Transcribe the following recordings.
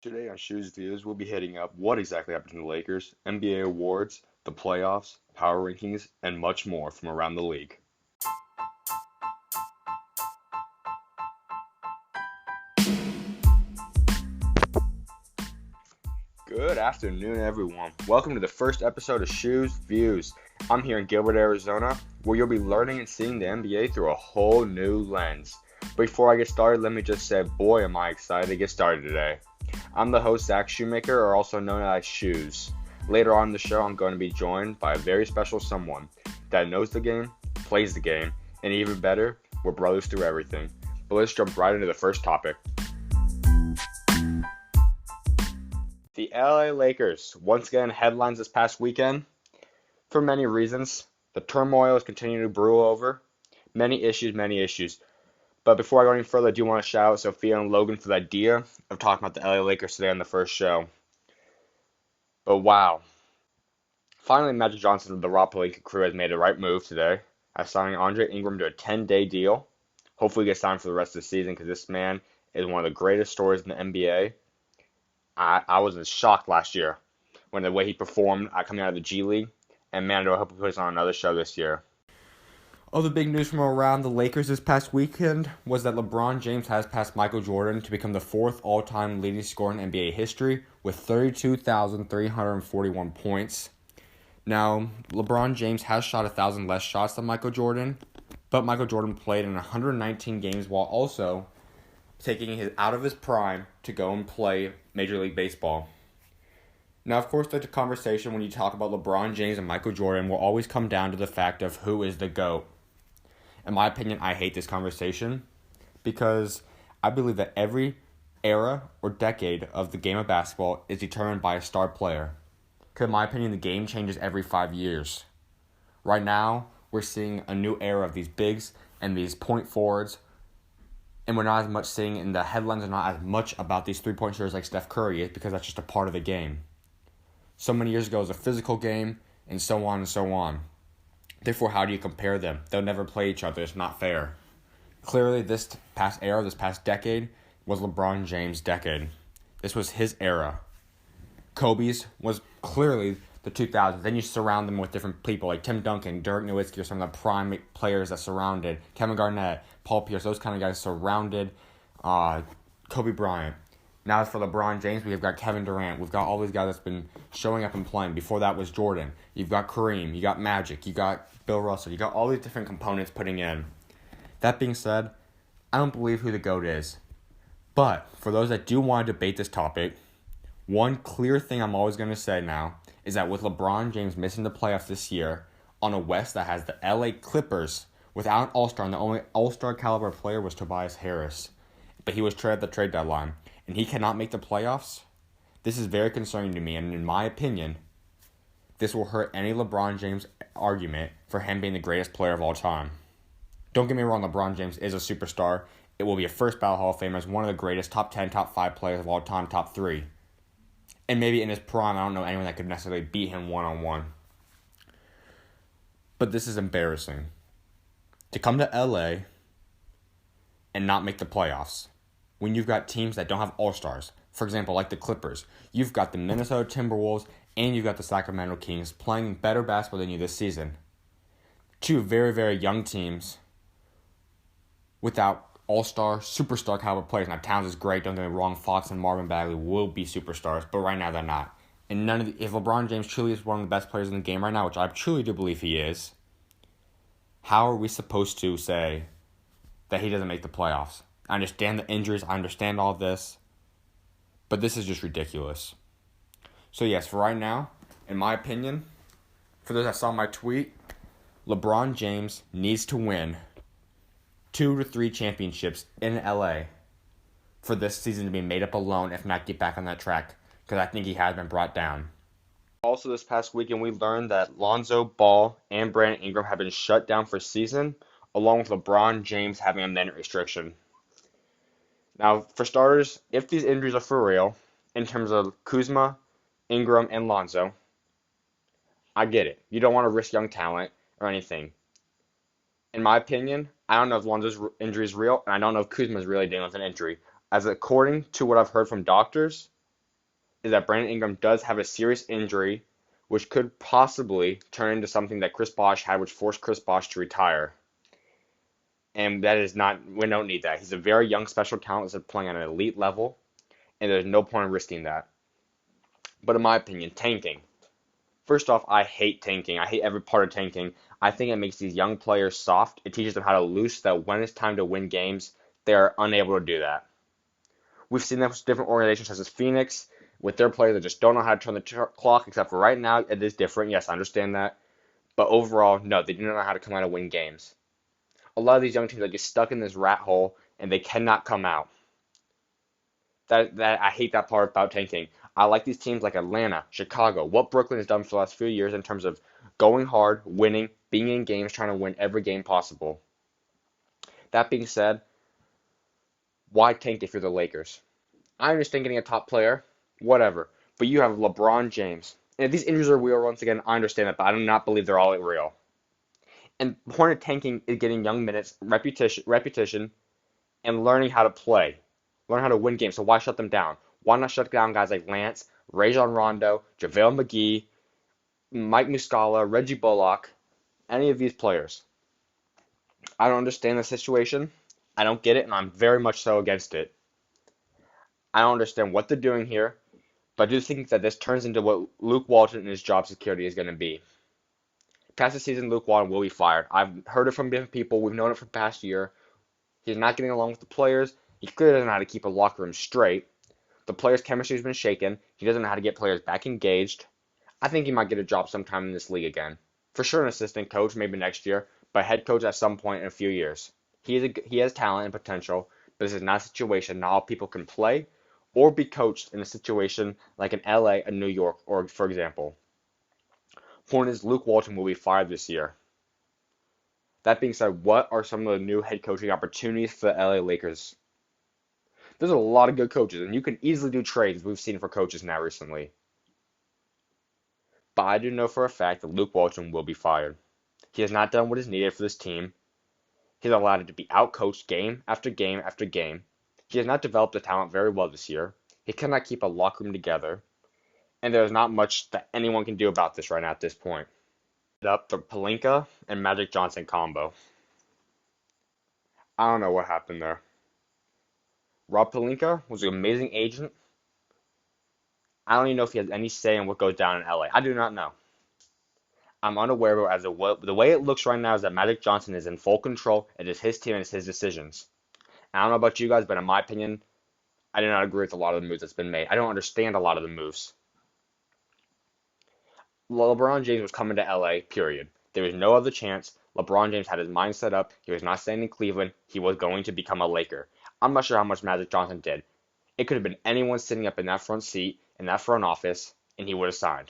Today on SchuZ Views, we'll be hitting up what exactly happened to the Lakers, NBA awards, the playoffs, power rankings, and much more from around the league. Good afternoon, everyone. Welcome to the first episode of SchuZ Views. I'm here in Gilbert, Arizona, where you'll be learning and seeing the NBA through a whole new lens. Before I get started, let me just say, boy, am I excited to get started today. I'm the host, Schumaker, or also known as SchuZ. Later on in the show, I'm going to be joined by a very special someone that knows the game, plays the game, and even better, we're brothers through everything. But let's jump right into the first topic. The LA Lakers, once again, headlines this past weekend. For many reasons, the turmoil is continuing to brew over. Many issues. But before I go any further, I do want to shout out Sophia and Logan for the idea of talking about the LA Lakers today on the first show. But wow. Finally, Magic Johnson of the Rob Pelinka crew has made the right move today by signing Andre Ingram to a 10-day deal. Hopefully he gets signed for the rest of the season because this man is one of the greatest stories in the NBA. I was in shock last year when the way he performed coming out of the G League. And man, do I hope he puts on another show this year. Other big news from around the Lakers this past weekend was that LeBron James has passed Michael Jordan to become the fourth all-time leading scorer in NBA history with 32,341 points. Now, LeBron James has shot 1,000 less shots than Michael Jordan, but Michael Jordan played in 119 games while also taking his out of his prime to go and play Major League Baseball. Now, of course, the conversation when you talk about LeBron James and Michael Jordan will always come down to the fact of who is the GOAT. In my opinion, I hate this conversation because I believe that every era or decade of the game of basketball is determined by a star player. Because in my opinion, the game changes every 5 years. Right now, we're seeing a new era of these bigs and these point forwards, and we're not as much seeing in the headlines are not as much about these three-point shooters like Steph Curry is because that's just a part of the game. So many years ago, it was a physical game, and so on and so on. Therefore, how do you compare them? They'll never play each other. It's not fair. Clearly, this past era, this past decade, was LeBron James' decade. This was his era. Kobe's was clearly the 2000s. Then you surround them with different people like Tim Duncan, Dirk Nowitzki are some of the prime players that surrounded. Kevin Garnett, Paul Pierce, those kind of guys surrounded Kobe Bryant. Now as for LeBron James, we've got Kevin Durant. We've got all these guys that's been showing up and playing. Before that was Jordan. You've got Kareem. You got Magic. You got Bill Russell. You got all these different components putting in. That being said, I don't believe who the GOAT is. But for those that do want to debate this topic, one clear thing I'm always going to say now is that with LeBron James missing the playoffs this year on a West that has the LA Clippers without an All-Star, and the only All-Star caliber player was Tobias Harris. But he was traded at the trade deadline. And he cannot make the playoffs, this is very concerning to me. And in my opinion, this will hurt any LeBron James argument for him being the greatest player of all time. Don't get me wrong, LeBron James is a superstar. It will be a first ballot Hall of Famer as one of the greatest top 10, top 5 players of all time, top 3. And maybe in his prime, I don't know anyone that could necessarily beat him one-on-one. But this is embarrassing. To come to LA and not make the playoffs when you've got teams that don't have all-stars. For example, like the Clippers. You've got the Minnesota Timberwolves and you've got the Sacramento Kings playing better basketball than you this season. Two very, very young teams without all-star, superstar caliber players. Now, Towns is great, don't get me wrong. Fox and Marvin Bagley will be superstars, but right now they're not. And if LeBron James truly is one of the best players in the game right now, which I truly do believe he is, how are we supposed to say that he doesn't make the playoffs? I understand the injuries. I understand all this. But this is just ridiculous. So yes, for right now, in my opinion, for those that saw my tweet, LeBron James needs to win 2 to 3 championships in LA for this season to be made up alone, if not get back on that track, because I think he has been brought down. Also this past weekend, we learned that Lonzo Ball and Brandon Ingram have been shut down for season, along with LeBron James having a minute restriction. Now, for starters, if these injuries are for real, in terms of Kuzma, Ingram, and Lonzo, I get it. You don't want to risk young talent or anything. In my opinion, I don't know if Lonzo's injury is real, and I don't know if Kuzma is really dealing with an injury. As according to what I've heard from doctors, is that Brandon Ingram does have a serious injury, which could possibly turn into something that Chris Bosh had, which forced Chris Bosh to retire. And that is not, we don't need that. He's a very young special talent that's playing at an elite level, and there's no point in risking that. But in my opinion, tanking. First off, I hate tanking. I hate every part of tanking. I think it makes these young players soft. It teaches them how to lose so that when it's time to win games, they are unable to do that. We've seen that with different organizations such as Phoenix, with their players that just don't know how to turn the clock, except for right now, it is different. Yes, I understand that. But overall, no, they do not know how to come out and win games. A lot of these young teams are just stuck in this rat hole, and they cannot come out. That I hate that part about tanking. I like these teams like Atlanta, Chicago, what Brooklyn has done for the last few years in terms of going hard, winning, being in games, trying to win every game possible. That being said, why tank if you're the Lakers? I understand getting a top player, whatever, but you have LeBron James. And if these injuries are real, once again, I understand that, but I do not believe they're all real. And the point of tanking is getting young minutes, repetition, and learning how to play. Learn how to win games. So why shut them down? Why not shut down guys like Lance, Rajon Rondo, JaVale McGee, Mike Muscala, Reggie Bullock, any of these players? I don't understand the situation. I don't get it, and I'm very much so against it. I don't understand what they're doing here, but I do think that this turns into what Luke Walton and his job security is going to be. Past the season, Luke Walton will be fired. I've heard it from different people. We've known it for the past year. He's not getting along with the players. He clearly doesn't know how to keep a locker room straight. The players' chemistry has been shaken. He doesn't know how to get players back engaged. I think he might get a job sometime in this league again. For sure, an assistant coach, maybe next year, but head coach at some point in a few years. He has talent and potential, but this is not a situation not all people can play or be coached in a situation like in LA and New York, or for example. Point is, Luke Walton will be fired this year. That being said, what are some of the new head coaching opportunities for the LA Lakers? There's a lot of good coaches, and you can easily do trades we've seen for coaches now recently. But I do know for a fact that Luke Walton will be fired. He has not done what is needed for this team. He's allowed it to be outcoached game after game after game. He has not developed the talent very well this year. He cannot keep a locker room together. And there's not much that anyone can do about this right now at this point. Up the Pelinka and Magic Johnson combo. I don't know what happened there. Rob Pelinka was an amazing agent. I don't even know if he has any say in what goes down in LA. I do not know. I'm unaware, but the way it looks right now is that Magic Johnson is in full control. It is his team and it's his decisions. And I don't know about you guys, but in my opinion, I do not agree with a lot of the moves that's been made. I don't understand a lot of the moves. LeBron James was coming to LA, period. There was no other chance. LeBron James had his mind set up. He was not staying in Cleveland. He was going to become a Laker. I'm not sure how much Magic Johnson did. It could have been anyone sitting up in that front seat, in that front office, and he would have signed.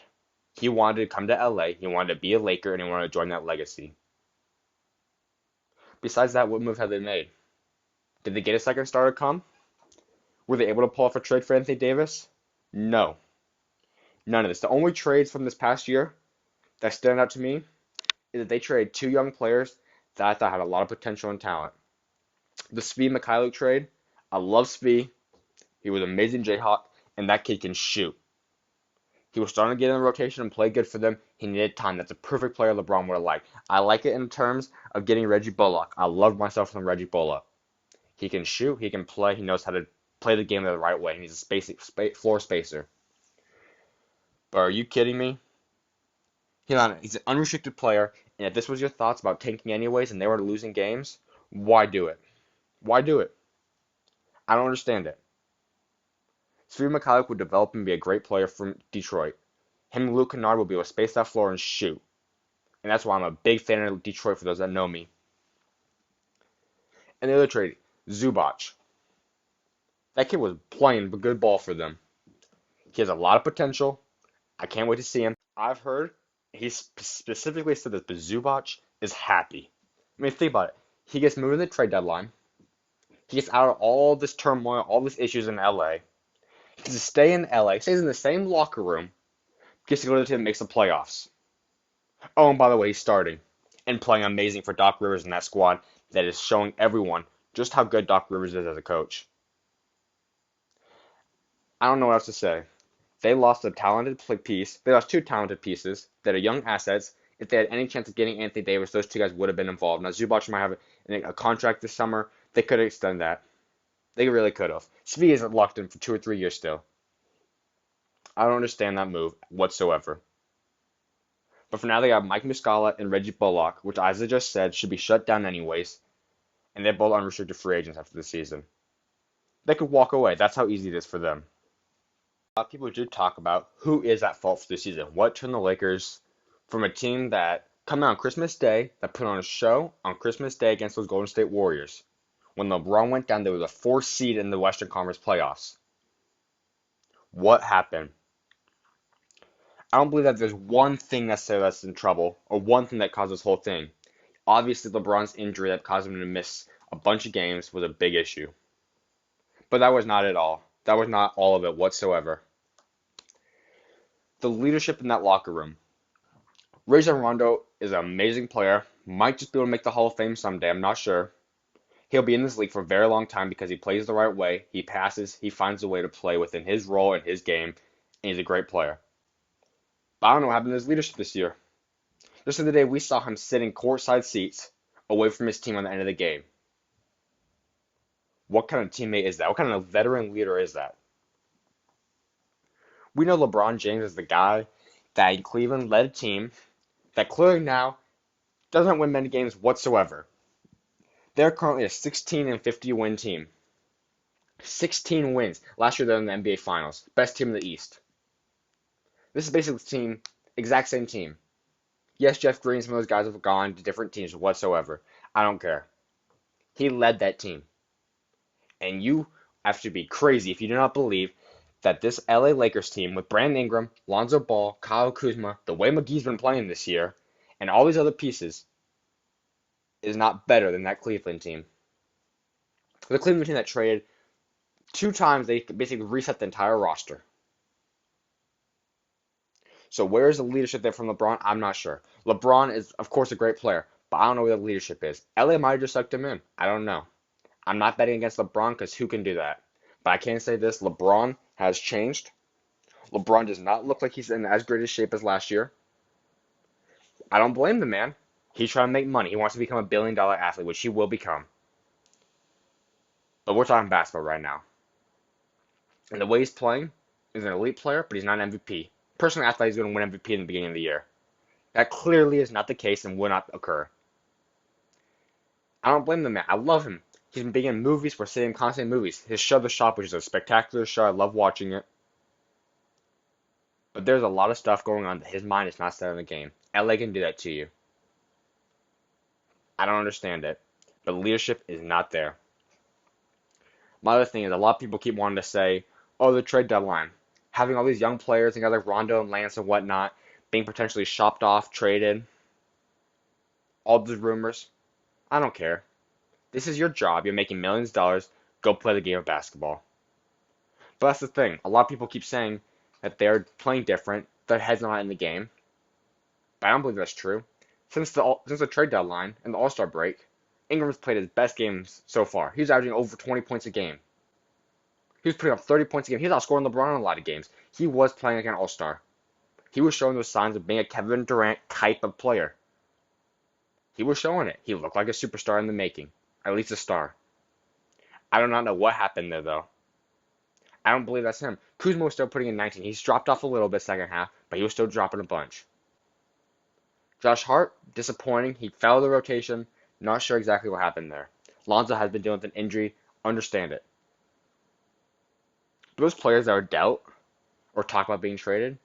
He wanted to come to LA, he wanted to be a Laker, and he wanted to join that legacy. Besides that, what move have they made? Did they get a second starter come? Were they able to pull off a trade for Anthony Davis? No. None of this. The only trades from this past year that stand out to me is that they traded two young players that I thought had a lot of potential and talent. The Svi Mikhailiuk trade, I love Svi. He was an amazing Jayhawk, and that kid can shoot. He was starting to get in the rotation and play good for them. He needed time. That's a perfect player LeBron would have liked. I like it in terms of getting Reggie Bullock. I love myself some Reggie Bullock. He can shoot. He can play. He knows how to play the game the right way. And he's a floor spacer. But are you kidding me? He's an unrestricted player. And if this was your thoughts about tanking anyways and they were losing games, why do it? Why do it? I don't understand it. Svi Mikhailiuk would develop and be a great player from Detroit. Him and Luke Kennard will be able to space that floor and shoot. And that's why I'm a big fan of Detroit for those that know me. And the other trade, Zubac. That kid was playing a good ball for them. He has a lot of potential. I can't wait to see him. I've heard he specifically said that the Zubac is happy. I mean, think about it. He gets moved in the trade deadline. He gets out of all this turmoil, all these issues in LA. He gets to stay in LA, stays in the same locker room, gets to go to the team and makes the playoffs. Oh, and by the way, he's starting and playing amazing for Doc Rivers and that squad that is showing everyone just how good Doc Rivers is as a coach. I don't know what else to say. They lost a talented piece. They lost two talented pieces that are young assets. If they had any chance of getting Anthony Davis, those two guys would have been involved. Now Zubac might have a contract this summer. They could have extended that. They really could have. Svi isn't locked in for 2 or 3 years still. I don't understand that move whatsoever. But for now, they got Mike Muscala and Reggie Bullock, which, as I just said, should be shut down anyways. And they're both unrestricted free agents after the season. They could walk away. That's how easy it is for them. A lot of people do talk about who is at fault for the season. What turned the Lakers from a team that come out on Christmas Day, that put on a show on Christmas Day against those Golden State Warriors. When LeBron went down, they were the 4th seed in the Western Conference playoffs. What happened? I don't believe that there's one thing necessarily that's in trouble, or one thing that caused this whole thing. Obviously, LeBron's injury that caused him to miss a bunch of games was a big issue. But that was not it all. That was not all of it whatsoever. The leadership in that locker room. Rajon Rondo is an amazing player. Might just be able to make the Hall of Fame someday. I'm not sure. He'll be in this league for a very long time because he plays the right way. He passes. He finds a way to play within his role and his game. And he's a great player. But I don't know what happened to his leadership this year. Just the other day, we saw him sitting courtside seats away from his team on the end of the game. What kind of teammate is that? What kind of veteran leader is that? We know LeBron James is the guy that in Cleveland led a team that clearly now doesn't win many games whatsoever. They're currently a 16-50 win team. 16 wins. Last year they're in the NBA Finals. Best team in the East. This is basically the team, exact same team. Yes, Jeff Green, some of those guys have gone to different teams whatsoever. I don't care. He led that team. And you have to be crazy if you do not believe that this LA Lakers team with Brandon Ingram, Lonzo Ball, Kyle Kuzma, the way McGee's been playing this year, and all these other pieces is not better than that Cleveland team. The Cleveland team that traded 2 times, they basically reset the entire roster. So where is the leadership there from LeBron? I'm not sure. LeBron is, of course, a great player, but I don't know where the leadership is. LA might have just sucked him in. I don't know. I'm not betting against LeBron because who can do that? But I can say this, LeBron has changed. LeBron does not look like he's in as great a shape as last year. I don't blame the man. He's trying to make money. He wants to become a billion-dollar athlete, which he will become. But we're talking basketball right now. And the way he's playing is an elite player, but he's not an MVP. Personally, I thought he was going to win MVP in the beginning of the year. That clearly is not the case and will not occur. I don't blame the man. I love him. He's been being in movies. We're seeing him constantly in movies. His show, The Shop, which is a spectacular show. I love watching it. But there's a lot of stuff going on that his mind is not set on the game. LA can do that to you. I don't understand it. But leadership is not there. My other thing is a lot of people keep wanting to say, oh, the trade deadline. Having all these young players and guys like Rondo and Lance and whatnot being potentially shopped off, traded. All these rumors. I don't care. This is your job. You're making millions of dollars. Go play the game of basketball. But that's the thing. A lot of people keep saying that they're playing different. Their head's not in the game. But I don't believe that's true. Since the trade deadline and the All-Star break, Ingram's played his best games so far. He's averaging over 20 points a game. He was putting up 30 points a game. He's outscoring LeBron in a lot of games. He was playing like an all-star. He was showing those signs of being a Kevin Durant type of player. He was showing it. He looked like a superstar in the making. At least a star. I do not know what happened there, though. I don't believe that's him. Kuzma was still putting in 19. He's dropped off a little bit second half, but he was still dropping a bunch. Josh Hart, disappointing. He fell to the rotation. Not sure exactly what happened there. Lonzo has been dealing with an injury. Understand it. Those players that are dealt or talk about being traded,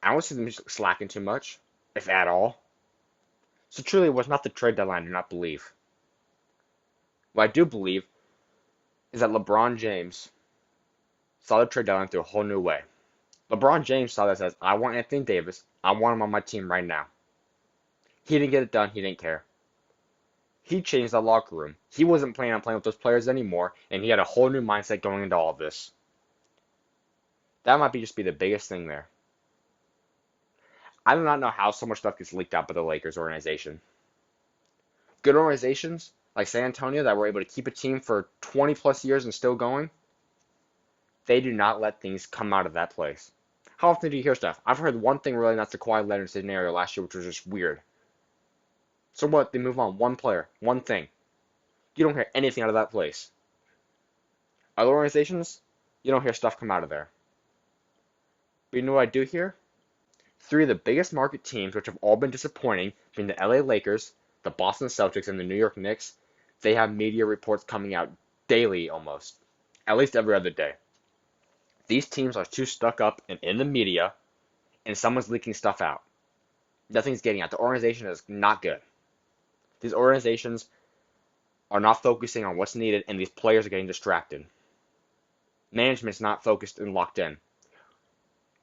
I don't see them slacking too much, if at all. So truly, it was not the trade deadline. I do not believe. What I do believe is that LeBron James saw the trade deadline through a whole new way. LeBron James saw this as, I want Anthony Davis. I want him on my team right now. He didn't get it done. He didn't care. He changed the locker room. He wasn't planning on playing with those players anymore, and he had a whole new mindset going into all of this. That might just be the biggest thing there. I do not know how so much stuff gets leaked out by the Lakers organization. Good organizations, like San Antonio, that were able to keep a team for 20 plus years and still going, They do not let things come out of that place. How often do you hear stuff? I've heard one thing really, and that's the Kawhi Leonard scenario last year, which was just weird. So what? They move on. One player, one thing. You don't hear anything out of that place. Other organizations, you don't hear stuff come out of there. But you know what I do hear? Three of the biggest market teams, which have all been disappointing, being the LA Lakers, the Boston Celtics, and the New York Knicks, they have media reports coming out daily almost, at least every other day. These teams are too stuck up and in the media, and someone's leaking stuff out. Nothing's getting out. The organization is not good. These organizations are not focusing on what's needed, and these players are getting distracted. Management's not focused and locked in.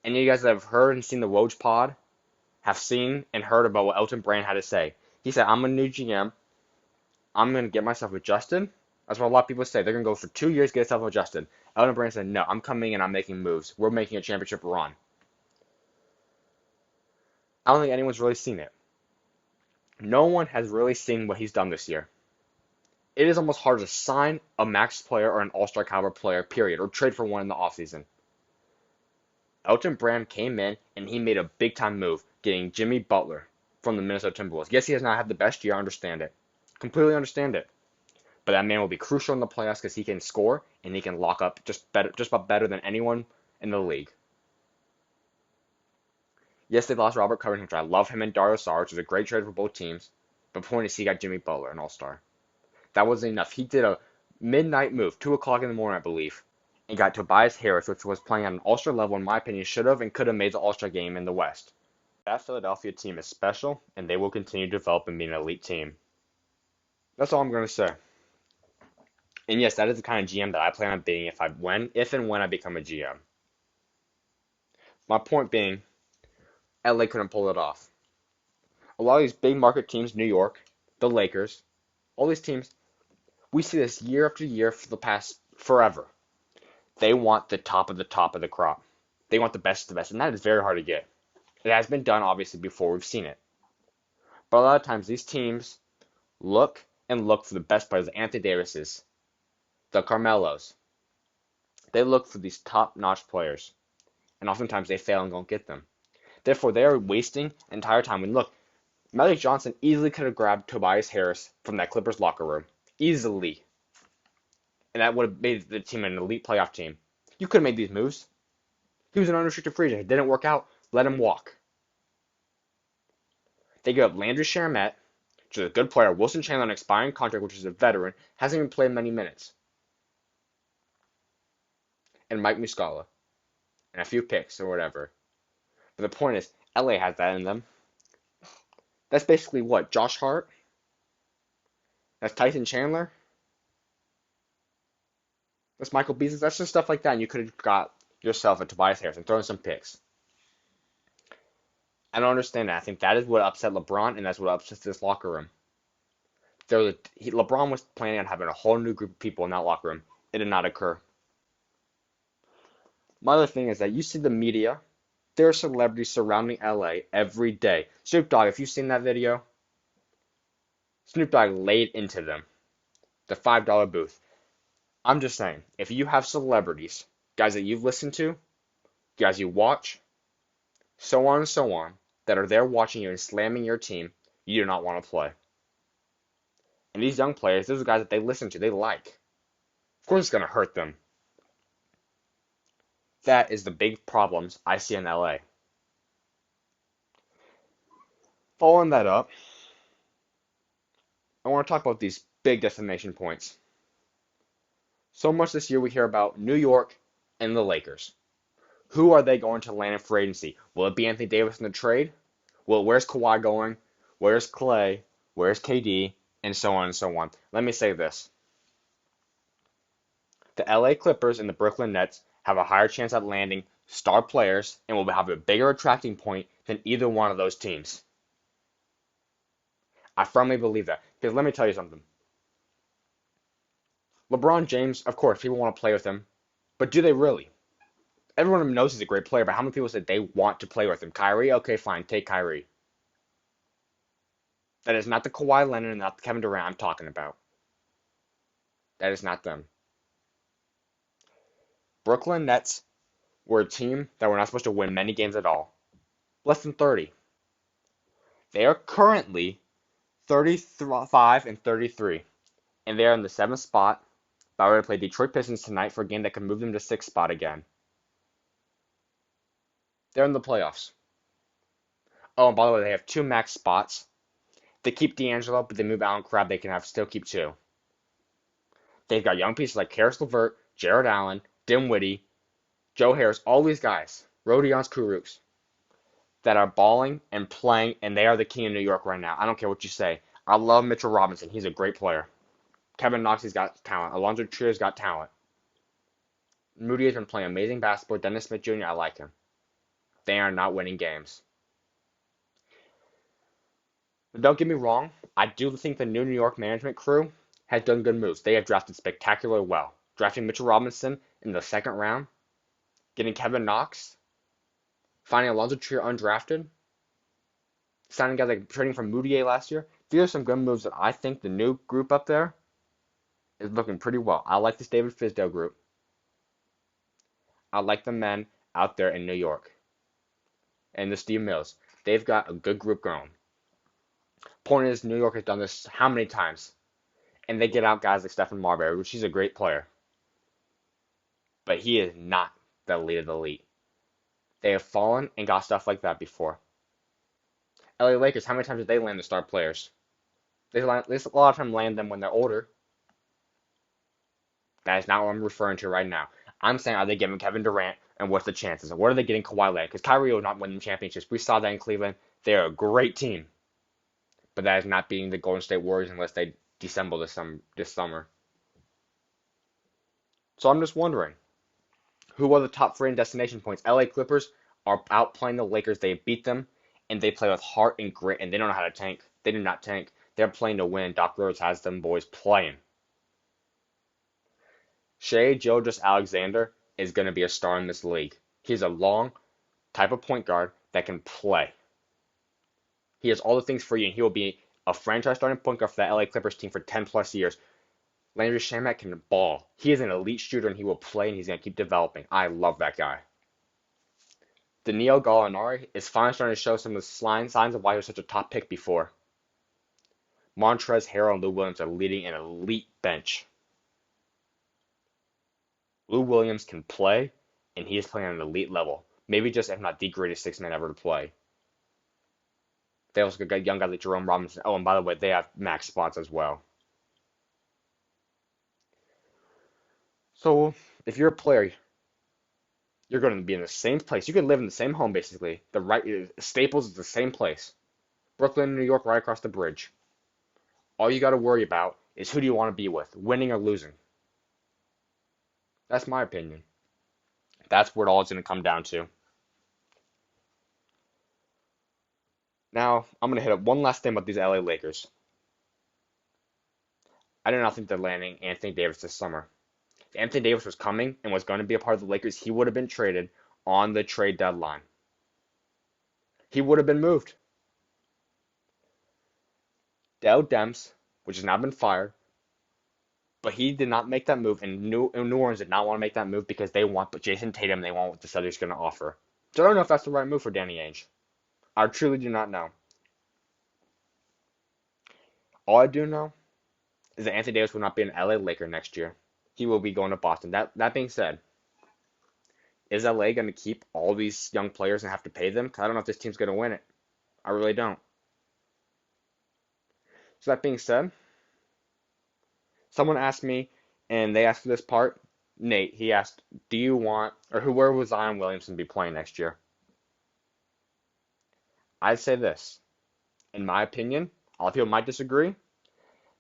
Any of you guys that have heard and seen the Woj pod have seen and heard about what Elton Brand had to say. He said, I'm a new GM. I'm going to get myself adjusted. That's what a lot of people say. They're going to go for 2 years, get themselves adjusted. Elton Brand said, no, I'm coming and I'm making moves. We're making a championship run. I don't think anyone's really seen it. No one has really seen what he's done this year. It is almost hard to sign a max player or an all-star caliber player, period, or trade for one in the offseason. Elton Brand came in and he made a big-time move, getting Jimmy Butler from the Minnesota Timberwolves. Yes, he has not had the best year, I understand it. Completely understand it. But that man will be crucial in the playoffs because he can score and he can lock up just about better than anyone in the league. Yes, they lost Robert Covington, which I love him, and Dario Saric, which is a great trade for both teams. But the point is he got Jimmy Butler, an all-star. That wasn't enough. He did a midnight move, 2 o'clock in the morning, I believe, and got Tobias Harris, which was playing at an all-star level, in my opinion, should have and could have made the all-star game in the West. That Philadelphia team is special, and they will continue to develop and be an elite team. That's all I'm going to say. And yes, that is the kind of GM that I plan on being if and when I become a GM. My point being, LA couldn't pull it off. A lot of these big market teams, New York, the Lakers, all these teams, we see this year after year for the past forever. They want the top of the crop. They want the best of the best, and that is very hard to get. It has been done, obviously, before. We've seen it. But a lot of times, these teams look and look for the best players, the Anthony Davises, the Carmelos. They look for these top-notch players, and oftentimes they fail and don't get them. Therefore, they are wasting entire time. And look, Magic Johnson easily could have grabbed Tobias Harris from that Clippers locker room. Easily. And that would have made the team an elite playoff team. You could have made these moves. He was an unrestricted free agent. It didn't work out. Let him walk. They give up Landry Shamet, which is a good player. Wilson Chandler, an expiring contract, which is a veteran, hasn't even played many minutes. And Mike Muscala. And a few picks or whatever. But the point is, LA has that in them. That's basically what? Josh Hart? That's Tyson Chandler? That's Michael Beasley? That's just stuff like that. And you could have got yourself a Tobias Harris and thrown some picks. I don't understand that. I think that is what upset LeBron, and that's what upsets this locker room. LeBron was planning on having a whole new group of people in that locker room. It did not occur. My other thing is that you see the media. There are celebrities surrounding LA every day. Snoop Dogg, if you've seen that video, Snoop Dogg laid into them. The $5 booth. I'm just saying, if you have celebrities, guys that you've listened to, guys you watch, so on, that are there watching you and slamming your team, you do not want to play. And these young players, those are guys that they listen to, they like. Of course it's going to hurt them. That is the big problems I see in LA. Following that up, I want to talk about these big destination points. So much this year we hear about New York and the Lakers. Who are they going to land in free agency? Will it be Anthony Davis in the trade? Well, where's Kawhi going? Where's Clay? Where's KD? And so on and so on. Let me say this. The LA Clippers and the Brooklyn Nets have a higher chance at landing star players and will have a bigger attracting point than either one of those teams. I firmly believe that. Because let me tell you something. LeBron James, of course, people want to play with him. But do they really? Everyone knows he's a great player, but how many people say they want to play with him? Kyrie? Okay, fine, take Kyrie. That is not the Kawhi Leonard and not the Kevin Durant I'm talking about. That is not them. Brooklyn Nets were a team that were not supposed to win many games at all. Less than 30. They are currently 35 and 33, and they are in the 7th spot. But we're going to play Detroit Pistons tonight for a game that could move them to 6th spot again. They're in the playoffs. Oh, and by the way, they have 2 max spots. They keep D'Angelo, but they move Allen Crabbe. They can still keep 2. They've got young pieces like Karis LeVert, Jared Allen, Dinwiddie, Joe Harris, all these guys, Rodions Kurucs, that are balling and playing, and they are the king of New York right now. I don't care what you say. I love Mitchell Robinson. He's a great player. Kevin Knox, he's got talent. Alonzo Trier's got talent. Moody has been playing amazing basketball. Dennis Smith Jr., I like him. They are not winning games. Don't get me wrong. I do think the New York management crew has done good moves. They have drafted spectacularly well. Drafting Mitchell Robinson in the 2nd round, getting Kevin Knox, finding Alonzo Trier undrafted, signing guys like trading from Moutier last year. These are some good moves that I think the new group up there is looking pretty well. I like this David Fizdale group. I like the men out there in New York. And the Steve Mills. They've got a good group going. Point is, New York has done this how many times? And they get out guys like Stephen Marbury, which he's a great player. But he is not the elite of the elite. They have fallen and got stuff like that before. LA Lakers, how many times did they land the star players? They a lot of time land them when they're older. That is not what I'm referring to right now. I'm saying, are they giving Kevin Durant, and what's the chances? And what are they getting Kawhi Leonard? Because Kyrie will not win them championships. We saw that in Cleveland. They're a great team. But that is not beating the Golden State Warriors unless they dissemble this summer. So I'm just wondering, who are the top 3 in destination points? LA Clippers are outplaying the Lakers. They beat them, and they play with heart and grit, and they don't know how to tank. They do not tank. They're playing to win. Doc Rivers has them boys playing. Shai Gilgeous-Alexander is going to be a star in this league. He's a long type of point guard that can play. He has all the things for you, and he will be a franchise starting point guard for that LA Clippers team for 10 plus years. Landry Shamet can ball. He is an elite shooter, and he will play, and he's going to keep developing. I love that guy. Danilo Gallinari is finally starting to show some of the signs of why he was such a top pick before. Montrezl Harrell and Lou Williams are leading an elite bench. Lou Williams can play, and he is playing at an elite level. Maybe just, if not the greatest 6-man ever to play. They also got young guys like Jerome Robinson. Oh, and by the way, they have max spots as well. So, if you're a player, you're going to be in the same place. You could live in the same home, basically. Staples is the same place. Brooklyn, New York, right across the bridge. All you got to worry about is who do you want to be with, winning or losing. That's my opinion. That's where it all is going to come down to. Now, I'm going to hit up one last thing about these LA Lakers. I do not think they're landing Anthony Davis this summer. If Anthony Davis was coming and was going to be a part of the Lakers, he would have been traded on the trade deadline. He would have been moved. Dell Demps, which has now been fired, but he did not make that move, and New Orleans did not want to make that move because they want Jason Tatum, they want what the Celtics are going to offer. So I don't know if that's the right move for Danny Ainge. I truly do not know. All I do know is that Anthony Davis will not be an LA Laker next year. He will be going to Boston. That being said, is LA going to keep all these young players and have to pay them? Because I don't know if this team's going to win it. I really don't. So that being said, someone asked me, and they asked for this part, Nate, he asked, do you want, or where will Zion Williamson be playing next year? I'd say this. In my opinion, a lot of people might disagree.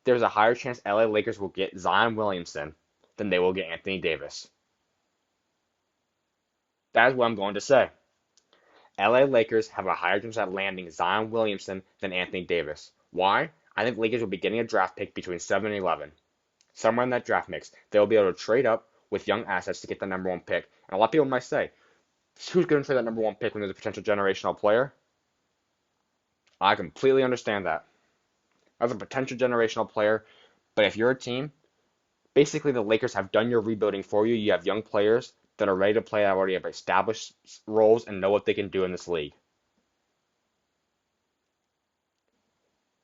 There's a higher chance LA Lakers will get Zion Williamson than they will get Anthony Davis. That is what I'm going to say. LA Lakers have a higher chance at landing Zion Williamson than Anthony Davis. Why? I think Lakers will be getting a draft pick between 7 and 11. Somewhere in that draft mix. They will be able to trade up with young assets to get the number 1 pick. And a lot of people might say, who's going to trade that number 1 pick when there's a potential generational player? I completely understand that. As a potential generational player, but if you're a team, basically the Lakers have done your rebuilding for you. You have young players. that are ready to play, that already have established roles and know what they can do in this league.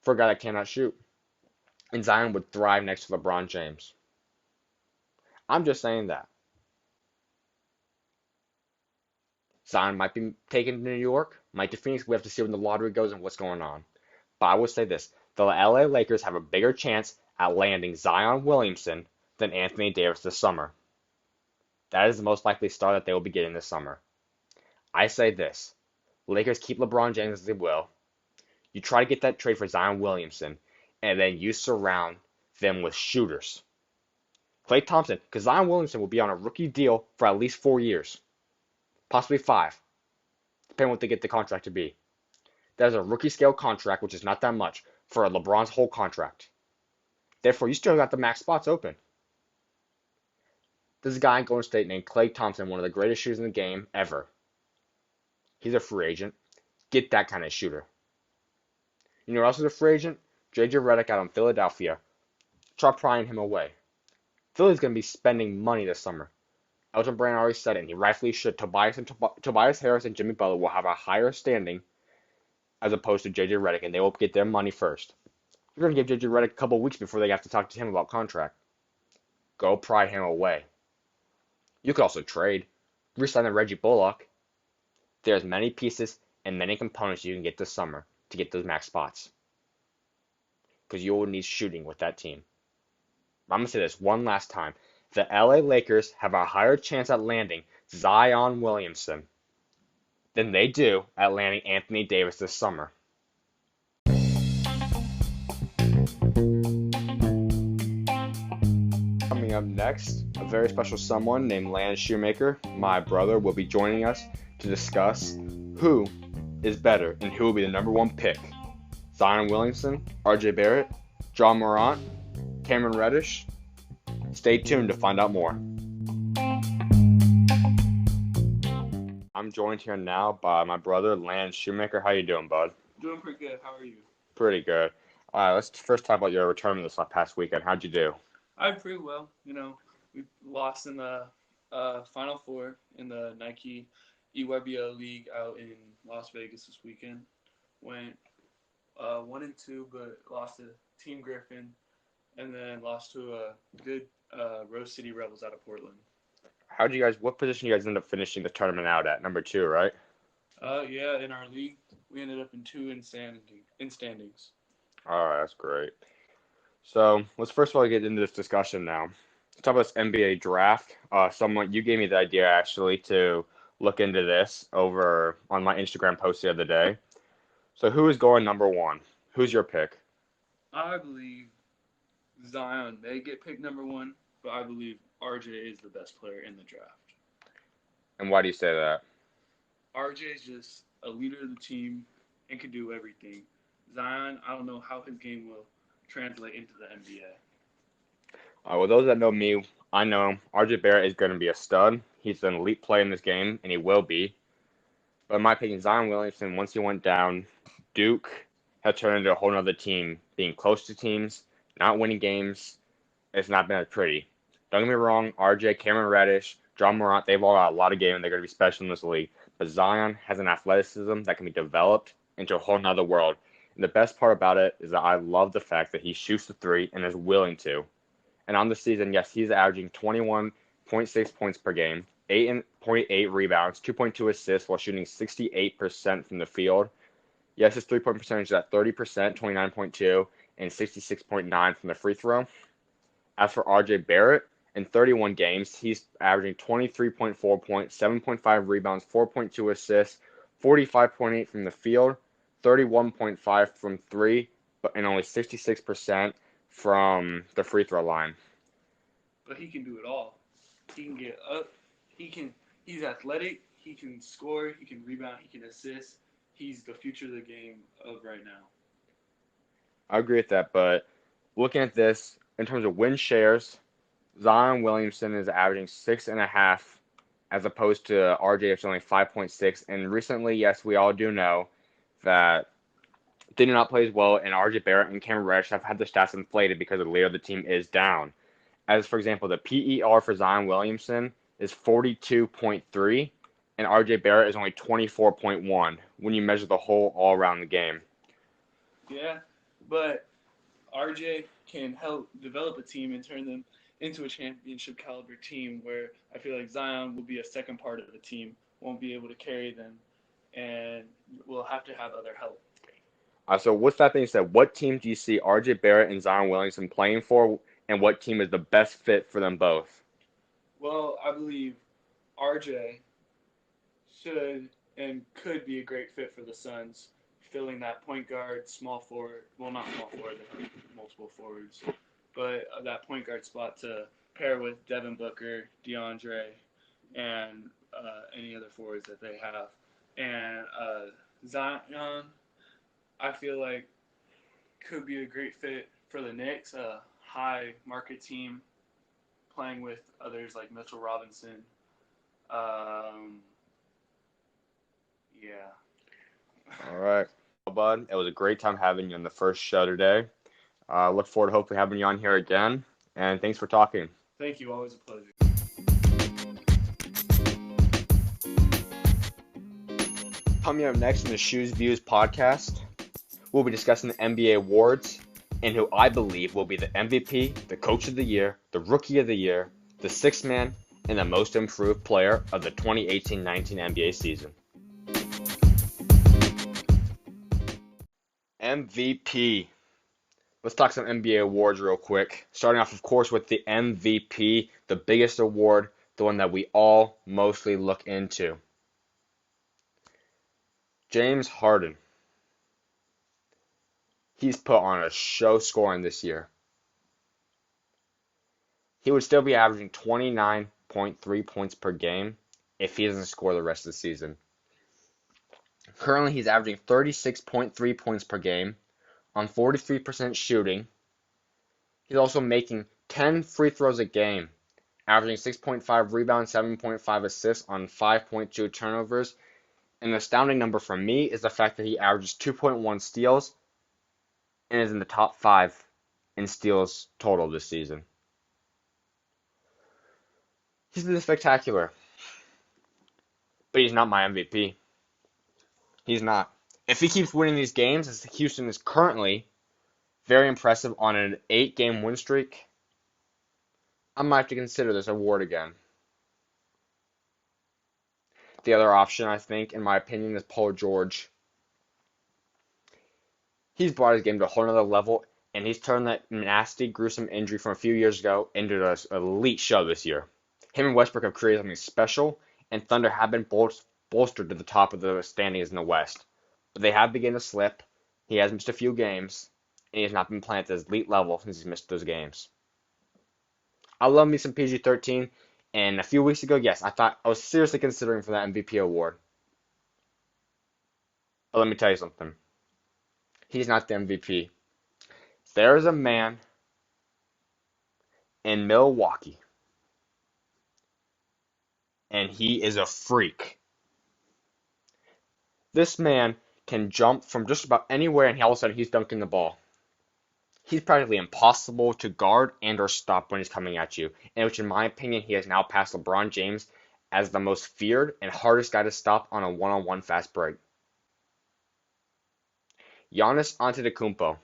For a guy that cannot shoot. And Zion would thrive next to LeBron James. I'm just saying that. Zion might be taken to New York, might to Phoenix. We have to see when the lottery goes and what's going on. But I will say this. The LA Lakers have a bigger chance at landing Zion Williamson than Anthony Davis this summer. That is the most likely star that they will be getting this summer. I say this. Lakers keep LeBron James as they will. You try to get that trade for Zion Williamson, and then you surround them with shooters. Klay Thompson, because Zion Williamson will be on a rookie deal for at least 4 years, possibly 5, depending on what they get the contract to be. That is a rookie scale contract, which is not that much for LeBron's whole contract. Therefore, you still got the max spots open. There's a guy in Golden State named Klay Thompson, one of the greatest shooters in the game ever. He's a free agent. Get that kind of shooter. You know who else is a free agent? J.J. Redick out in Philadelphia. Try prying him away. Philly's going to be spending money this summer. Elton Brand already said it, and he rightfully should. Tobias Harris and Jimmy Butler will have a higher standing as opposed to J.J. Redick, and they will get their money first. You're going to give J.J. Redick a couple weeks before they have to talk to him about contract. Go pry him away. You could also trade. Resign the Reggie Bullock. There's many pieces and many components you can get this summer to get those max spots. Because you will need shooting with that team. I'm going to say this one last time. The LA Lakers have a higher chance at landing Zion Williamson than they do at landing Anthony Davis this summer. Coming up next, a very special someone named Landon Schumaker, my brother, will be joining us to discuss who is better and who will be the number one pick. Zion Williamson, RJ Barrett, Ja Morant, Cameron Reddish. Stay tuned to find out more. I'm joined here now by my brother, Landon Schumaker. How you doing, bud? Doing pretty good. How are you? Pretty good. All right, let's first talk about your retirement this past weekend. How'd you do? I did pretty well. You know, we lost in the Final Four in the Nike EYBL League out in Las Vegas this weekend. Went 1-2, but lost to Team Griffin, and then lost to a good Rose City Rebels out of Portland. What position you guys ended up finishing the tournament out at? Number 2, right? Yeah, in our league, we ended up in 2 in standings. All right, that's great. So let's first of all get into this discussion now. Let's talk about this NBA draft. You gave me the idea actually to look into this over on my Instagram post the other day. So who is going number 1? Who's your pick? I believe Zion may get picked number 1, but I believe RJ is the best player in the draft. And why do you say that? RJ is just a leader of the team and can do everything. Zion, I don't know how his game will translate into the NBA. Well, those that know me, I know RJ Barrett is going to be a stud. He's an elite player in this game, and he will be. But in my opinion, Zion Williamson, once he went down, Duke has turned into a whole other team, being close to teams, not winning games. It's not been as pretty. Don't get me wrong, RJ, Cameron Reddish, Ja Morant, they've all got a lot of game, and they're going to be special in this league. But Zion has an athleticism that can be developed into a whole nother world. And the best part about it is that I love the fact that he shoots the 3 and is willing to. And on the season, yes, he's averaging 21.6 points per game, 8.8 rebounds, 2.2 assists while shooting 68% from the field. Yes, his three-point percentage is at 30%, 29.2, and 66.9 from the free throw. As for RJ Barrett, in 31 games, he's averaging 23.4 points, 7.5 rebounds, 4.2 assists, 45.8 from the field, 31.5 from 3, and only 66% from the free throw line. But he can do it all. He can get up. He's athletic. He can score. He can rebound. He can assist. He's the future of the game of right now. I agree with that, but looking at this, in terms of win shares, Zion Williamson is averaging 6.5 as opposed to RJ, which is only 5.6. And recently, yes, we all do know that they do not play as well, and RJ Barrett and Cameron Reddish have had the stats inflated because the leader of the team is down. As, for example, the PER for Zion Williamson is 42.3, and RJ Barrett is only 24.1 when you measure the whole all around the game. Yeah, but RJ can help develop a team and turn them into a championship caliber team where I feel like Zion will be a second part of the team, won't be able to carry them, and will have to have other help. So with that being said, what team do you see RJ Barrett and Zion Williamson playing for, and what team is the best fit for them both? Well, I believe RJ should and could be a great fit for the Suns, filling that point guard, small forward, well, not small forward, there are multiple forwards, but that point guard spot to pair with Devin Booker, DeAndre, and any other forwards that they have. And Zion, I feel like, could be a great fit for the Knicks, a high market team playing with others like Mitchell Robinson. Um, yeah. All right. Well, bud, it was a great time having you on the first show today. Look forward to hopefully having you on here again, and thanks for talking. Thank you. Always a pleasure. Coming up next in the SchuZ Views podcast, we'll be discussing the NBA awards and who I believe will be the MVP, the Coach of the Year, the Rookie of the Year, the Sixth Man, and the Most Improved Player of the 2018-19 NBA season. MVP. Let's talk some NBA awards real quick. Starting off, of course, with the MVP, the biggest award, the one that we all mostly look into. James Harden. He's put on a show scoring this year. He would still be averaging 29.3 points per game if he doesn't score the rest of the season. Currently, he's averaging 36.3 points per game on 43% shooting. He's also making 10 free throws a game, averaging 6.5 rebounds, 7.5 assists on 5.2 turnovers. An astounding number for me is the fact that he averages 2.1 steals and is in the top 5 in steals total this season. He's been spectacular, but he's not my MVP. He's not. If he keeps winning these games, as Houston is currently very impressive on an 8-game win streak, I might have to consider this award again. The other option, I think, in my opinion, is Paul George. He's brought his game to a whole other level, and he's turned that nasty, gruesome injury from a few years ago into an elite show this year. Him and Westbrook have created something special, and Thunder have been bolstered to the top of the standings in the West. But they have begun to slip. He has missed a few games, and he has not been playing at this elite level since he's missed those games. I love me some PG-13, and a few weeks ago, yes, I was seriously considering for that MVP award. But let me tell you something. He's not the MVP. There is a man in Milwaukee, and he is a freak. This man can jump from just about anywhere, and all of a sudden he's dunking the ball. He's practically impossible to guard and or stop when he's coming at you, and which in my opinion he has now passed LeBron James as the most feared and hardest guy to stop on a one-on-one fast break. Giannis Antetokounmpo.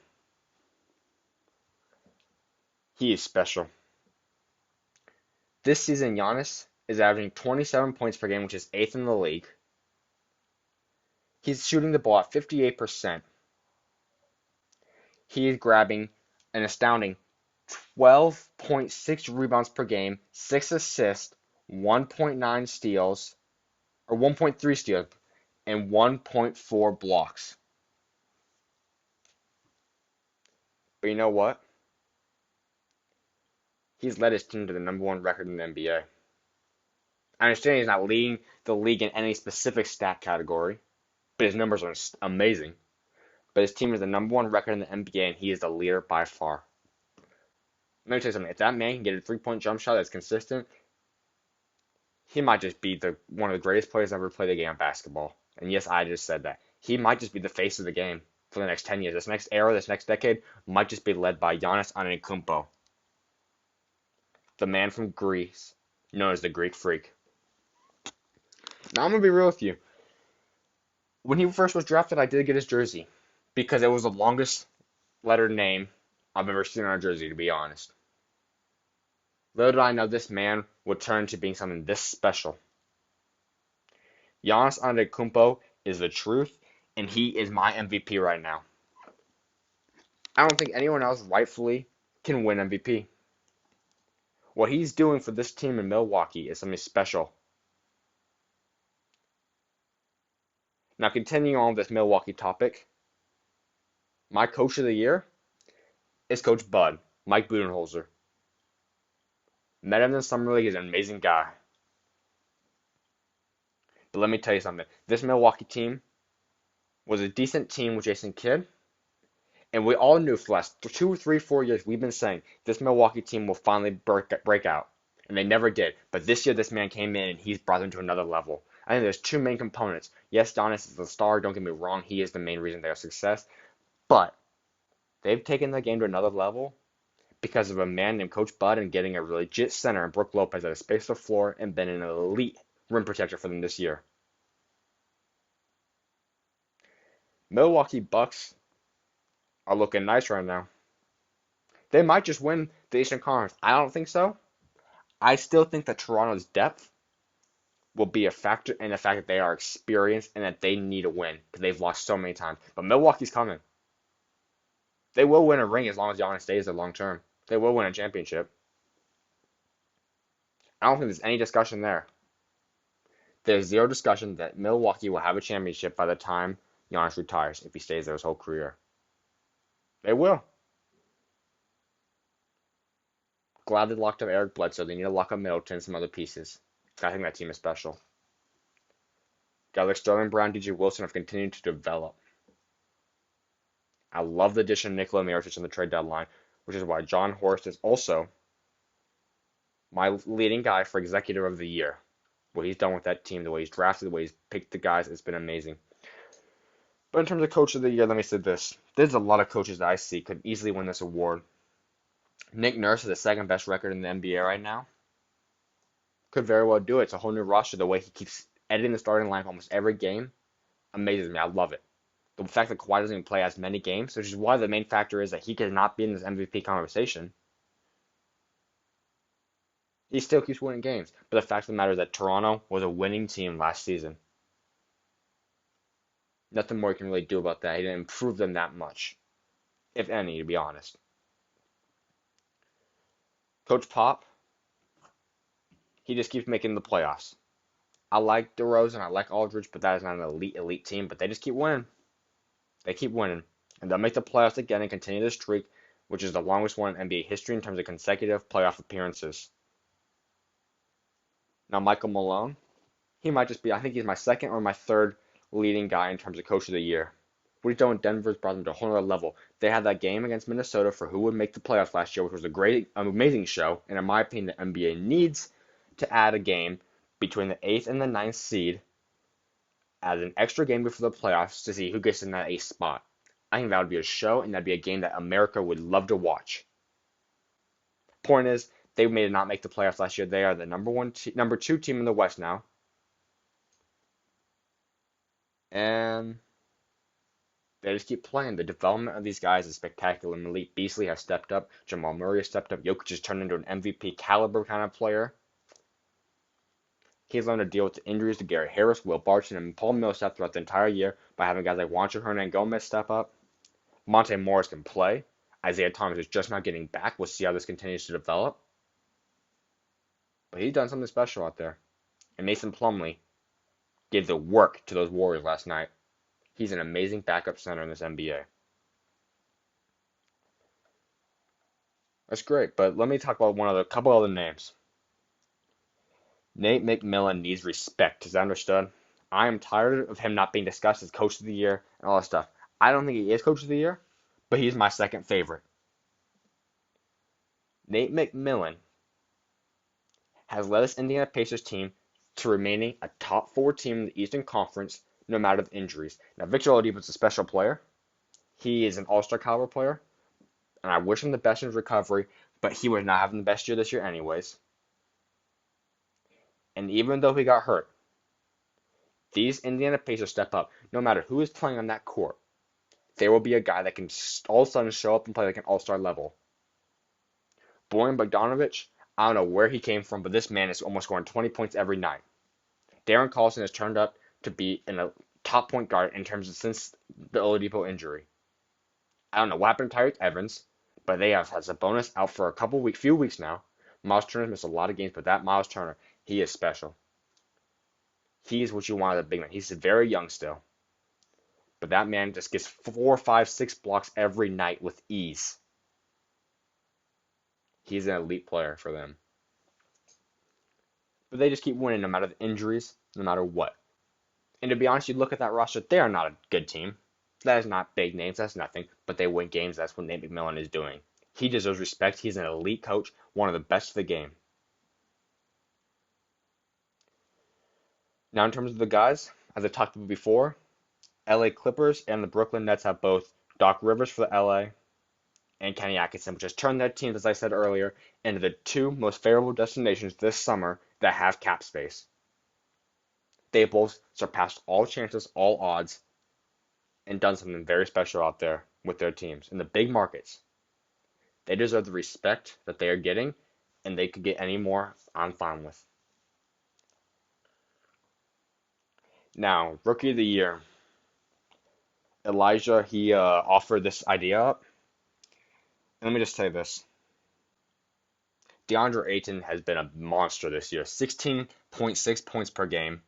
He is special. This season, Giannis is averaging 27 points per game, which is 8th in the league. He's shooting the ball at 58%. He is grabbing an astounding 12.6 rebounds per game, 6 assists, 1.9 steals, or 1.3 steals, and 1.4 blocks. But you know what? He's led his team to the #1 record in the NBA. I understand he's not leading the league in any specific stat category, but his numbers are amazing. But his team is the #1 record in the NBA, and he is the leader by far. Let me tell you something. If that man can get a three-point jump shot that's consistent, he might just be one of the greatest players ever played the game of basketball. And yes, I just said that. He might just be the face of the game for the next 10 years. This next era, this next decade, might just be led by Giannis Antetokounmpo, the man from Greece, known as the Greek Freak. Now, I'm going to be real with you. When he first was drafted, I did get his jersey because it was the longest letter name I've ever seen on a jersey, to be honest. Little did I know this man would turn into being something this special. Giannis Antetokounmpo is the truth, and he is my MVP right now. I don't think anyone else rightfully can win MVP. What he's doing for this team in Milwaukee is something special. Now, continuing on this Milwaukee topic, my coach of the year is Coach Bud, Mike Budenholzer. Met him in the Summer League, he's an amazing guy. But let me tell you something. This Milwaukee team was a decent team with Jason Kidd, and we all knew for the last 2, 3, 4 years we've been saying this Milwaukee team will finally break out. And they never did. But this year, this man came in and he's brought them to another level. I think there's two main components. Yes, Giannis is the star. Don't get me wrong. He is the main reason they are success. But they've taken the game to another level because of a man named Coach Bud and getting a legit center in Brook Lopez that has spaced the floor and been an elite rim protector for them this year. Milwaukee Bucks are looking nice right now. They might just win the Eastern Conference. I don't think so. I still think that Toronto's depth will be a factor in the fact that they are experienced and that they need a win because they've lost so many times. But Milwaukee's coming. They will win a ring as long as Giannis stays there long term. They will win a championship. I don't think there's any discussion there. There's zero discussion that Milwaukee will have a championship by the time Giannis retires if he stays there his whole career. They will. Glad they locked up Eric Bledsoe. They need to lock up Middleton and some other pieces. I think that team is special. Guys like Sterling Brown, DJ Wilson have continued to develop. I love the addition of Nikola Mirotic on the trade deadline, which is why John Horst is also my leading guy for Executive of the Year. What he's done with that team, the way he's drafted, the way he's picked the guys, it's been amazing. But in terms of Coach of the Year, let me say this. There's a lot of coaches that I see could easily win this award. Nick Nurse has the second best record in the NBA right now. Could very well do it. It's a whole new roster. The way he keeps editing the starting lineup almost every game amazes me. I love it. The fact that Kawhi doesn't even play as many games, which is why the main factor is that he could not be in this MVP conversation. He still keeps winning games. But the fact of the matter is that Toronto was a winning team last season. Nothing more you can really do about that. He didn't improve them that much, if any, to be honest. Coach Pop, he just keeps making the playoffs. I like DeRozan, I like Aldridge, but that is not an elite team. But they just keep winning. They keep winning. And they'll make the playoffs again and continue the streak, which is the longest one in NBA history in terms of consecutive playoff appearances. Now, Michael Malone, he might just be, I think he's my second or my third leading guy in terms of Coach of the Year. What he's done with Denver has brought them to a whole other level. They had that game against Minnesota for who would make the playoffs last year, which was a great, amazing show. And in my opinion, the NBA needs to add a game between the 8th and the 9th seed as an extra game before the playoffs to see who gets in that 8th spot. I think that would be a show, and that'd be a game that America would love to watch. Point is, they may not make the playoffs last year. They are the number 2 team in the West now. And they just keep playing. The development of these guys is spectacular. Malik Beasley has stepped up. Jamal Murray has stepped up. Jokic has turned into an MVP caliber kind of player. He's learned to deal with the injuries to Gary Harris, Will Barton, and Paul Millsap throughout the entire year by having guys like Juancho Hernan-Gomez step up. Monte Morris can play. Isaiah Thomas is just not getting back. We'll see how this continues to develop. But he's done something special out there. And Mason Plumlee gave the work to those Warriors last night. He's an amazing backup center in this NBA. That's great, but let me talk about a couple other names. Nate McMillan needs respect. Is that understood? I am tired of him not being discussed as Coach of the Year and all that stuff. I don't think he is Coach of the Year, but he's my second favorite. Nate McMillan has led this Indiana Pacers team to remaining a top 4 team in the Eastern Conference no matter the injuries. Now, Victor Oladipo is a special player. He is an all-star caliber player, and I wish him the best in his recovery, but he was not having the best year this year anyways. And even though he got hurt, these Indiana Pacers step up. No matter who is playing on that court, there will be a guy that can all of a sudden show up and play like an all-star level. Boyan Bogdanovic, I don't know where he came from, but this man is almost scoring 20 points every night. Darren Collison has turned up to be a top point guard in terms of since the Oladipo injury. I don't know what happened to Tyreke Evans, but they have had Sabonis out for few weeks now. Miles Turner's missed a lot of games, but that Miles Turner, he is special. He is what you want as a big man. He's very young still, but that man just gets 4, 5, 6 blocks every night with ease. He's an elite player for them. But they just keep winning no matter the injuries, no matter what. And to be honest, you look at that roster, they are not a good team. That is not big names, that's nothing. But they win games, that's what Nate McMillan is doing. He deserves respect. He's an elite coach, one of the best of the game. Now, in terms of the guys, as I talked about before, LA Clippers and the Brooklyn Nets have both Doc Rivers for the LA and Kenny Atkinson, which has turned their teams, as I said earlier, into the two most favorable destinations this summer that have cap space. They both surpassed all chances, all odds, and done something very special out there with their teams in the big markets. They deserve the respect that they are getting, and they could get any more, I'm fine with. Now, Rookie of the Year. Elijah, he offered this idea up. And let me just say this. DeAndre Ayton has been a monster this year. 16.6 points per game,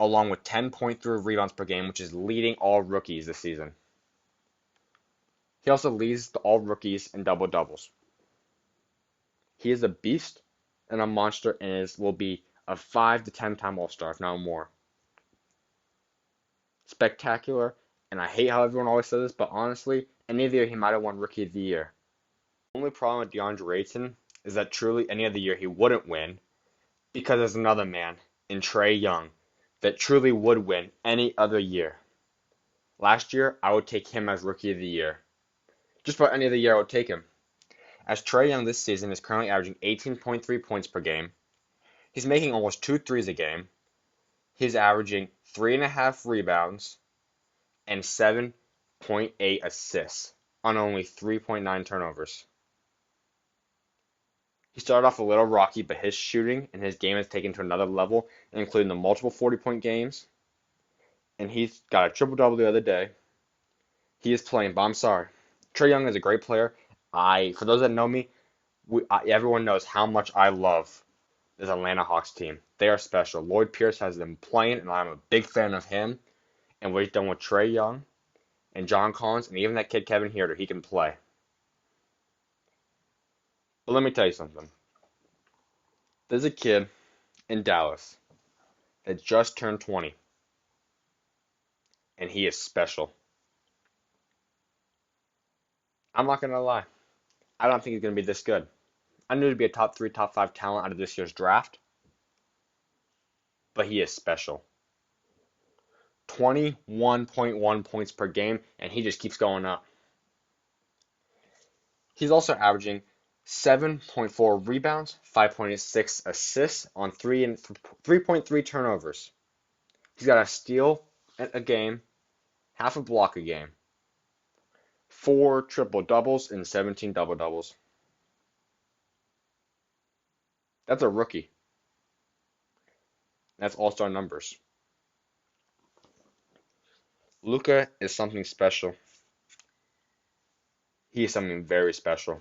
along with 10.3 rebounds per game, which is leading all rookies this season. He also leads all rookies in double-doubles. He is a beast and a monster and will be a 5 to 10 time All-Star, if not more. Spectacular, and I hate how everyone always says this, but honestly, any other year he might have won Rookie of the Year. The only problem with DeAndre Ayton is that truly any other year he wouldn't win, because there's another man in Trae Young that truly would win any other year. Last year, I would take him as Rookie of the Year. Just about any other year, I would take him. As Trae Young this season is currently averaging 18.3 points per game, he's making almost 2 threes a game, he's averaging 3.5 rebounds and 7.8 assists on only 3.9 turnovers. He started off a little rocky, but his shooting and his game has taken to another level, including the multiple 40-point games. And he's got a triple-double the other day. He is playing, but I'm sorry. Trae Young is a great player. For those that know me, everyone knows how much I love this Atlanta Hawks team. They are special. Lloyd Pierce has them playing, and I'm a big fan of him. And what he's done with Trae Young and John Collins, and even that kid Kevin Huerter, he can play. But let me tell you something. There's a kid in Dallas that just turned 20, and he is special. I'm not going to lie. I don't think he's going to be this good. I knew he'd be a top 3, top 5 talent out of this year's draft, but he is special. 21.1 points per game, and he just keeps going up. He's also averaging 7.4 rebounds, 5.6 assists on 3.3 turnovers. He's got a steal a game, half a block a game, 4 triple-doubles, and 17 double-doubles. That's a rookie. That's all-star numbers. Luka is something special. He is something very special.